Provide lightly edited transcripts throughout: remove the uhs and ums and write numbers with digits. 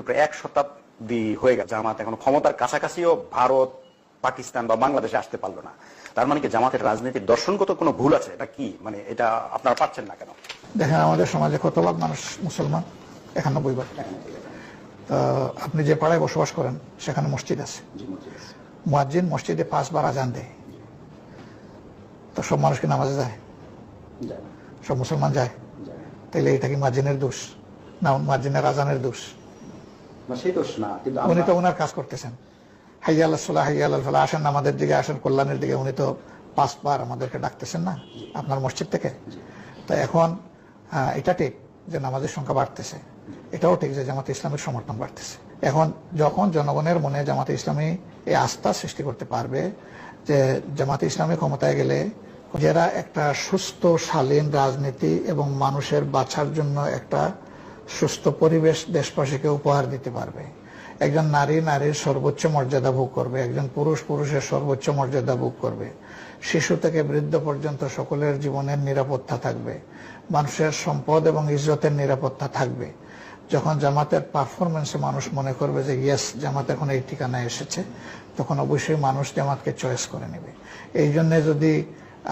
প্রায় এক শতাব্দী হয়ে গেছে জামাত এখন ক্ষমতার কাছাকাছিও ভারত পাকিস্তান বা বাংলাদেশে আসতে পারলো না। তার মানে কি জামাতের রাজনীতির দর্শনগত কোনো ভুল আছে? এটা কি মানে এটা আপনারা পাচ্ছেন না কেন? দেখেন, আমাদের সমাজে কত ভাগ মানুষ মুসলমান? 91 ভাগ। আপনি যে পাড়ায় বসবাস করেন সেখানে মসজিদ আছে, মুয়াজ্জিন মসজিদে 5 বার আজান দেয়, তো সব মানুষ কি নামাজে যায়? সব মুসলমান যায়? তাইলে এটা কি মুয়াজ্জিনের দোষ না মুয়াজ্জিনের আজানের দোষ? উনি তো ওনার কাজ করতেছেন, হাইয়া আলাস সালাহ হাইয়া আলাল ফালাহ, আসেন আমাদের দিকে, আসেন কল্যাণের দিকে। উনি তো 5 বার আমাদেরকে ডাকতেছেন না আপনার মসজিদ থেকে। তো এখন এটা ঠিক যে নামাজের সংখ্যা বাড়তেছে, এটাও ঠিক যে জামাতে ইসলামের সমর্থন বাড়তেছে। এখন যখন জনগণের মনে জামাতে ইসলামী এই আস্থা সৃষ্টি করতে পারবে যে জামাতে ইসলামী ক্ষমতায় গেলে যারা একটা সুস্থ শালীন রাজনীতি এবং মানুষের বাঁচার জন্য একটা সুস্থ পরিবেশ দেশবাসীকে উপহার দিতে পারবে, একজন নারী নারীর সর্বোচ্চ মর্যাদা ভোগ করবে, একজন পুরুষ পুরুষের সর্বোচ্চ মর্যাদা ভোগ করবে, শিশু থেকে বৃদ্ধ পর্যন্ত সকলের জীবনের নিরাপত্তা থাকবে, মানুষের সম্পদ এবং ইজ্জতের নিরাপত্তা থাকবে। যখন জামাতের পারফরমেন্সে মানুষ মনে করবে যে ইয়েস জামাত এখন এই ঠিকানায় এসেছে, তখন অবশ্যই মানুষ জামাতকে চয়েস করে নেবে। এই জন্য যদি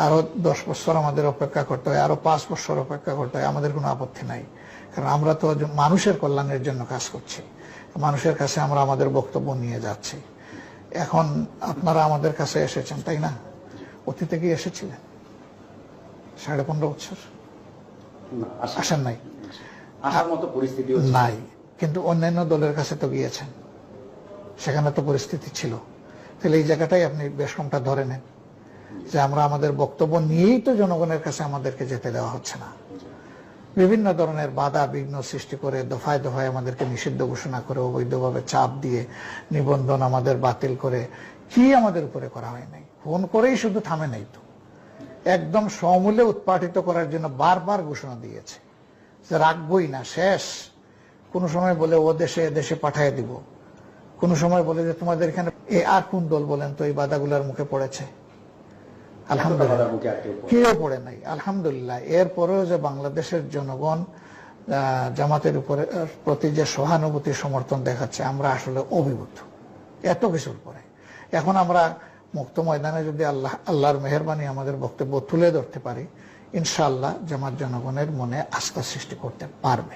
আরো 10 বছর আমাদের অপেক্ষা করতে হয়, আরো 5 বছর অপেক্ষা করতে হয়, আমাদের কোনো আপত্তি নাই। কারণ আমরা তো মানুষের কল্যাণের জন্য কাজ করছি, মানুষের কাছে আমরা আমাদের বক্তব্য নিয়ে যাচ্ছি। এখন আপনারা আমাদের কাছে এসেছেন, তাই না? অতীতে কি এসেছিলেন? 15.5 বছর আসেন নাই, আসার মতো পরিস্থিতি নাই। কিন্তু অন্যান্য দলের কাছে তো গিয়েছেন, সেখানে তো পরিস্থিতি ছিল। তাহলে এই জায়গাটাই আপনি বেশ কমটা ধরে নেন যে আমরা আমাদের বক্তব্য নিয়েই তো জনগণের কাছে আমাদেরকে যেতে দেওয়া হচ্ছে না। বিভিন্ন ধরনের বাধা বিঘ্ন সৃষ্টি করে, দফায় দফায় আমাদেরকে নিষিদ্ধ ঘোষণা করে, অবৈধভাবে চাপ দিয়ে নিবন্ধন আমাদের বাতিল করে, কি আমাদের উপরে করা হয় নাই? ফোন করেই শুধু থামে নাই তো, একদম সমূলে উৎপাটিত করার জন্য বারবার ঘোষণা দিয়েছে যে রাখবই না, শেষ। কোন সময় বলে ও দেশে দেশে পাঠিয়ে দিব, কোন সময় বলে যে তোমাদের এখানে আর কোন দল বলেন তো এই বাধাগুলোর মুখে পড়েছে? আলহামদুলিল্লাহ কেউ পড়ে নাই, আলহামদুলিল্লাহ। এরপরেও যে বাংলাদেশের জনগণ জামাতের উপরে প্রতি যে সহানুভূতি সমর্থন দেখাচ্ছে, আমরা আসলে অভিভূত এত কিছুর পরে। এখন আমরা মুক্ত ময়দানে যদি আল্লাহর মেহেরবানি আমাদের বক্তব্য তুলে ধরতে পারি, ইনশাআল্লাহ জামাত জনগণের মনে আস্থা সৃষ্টি করতে পারবে।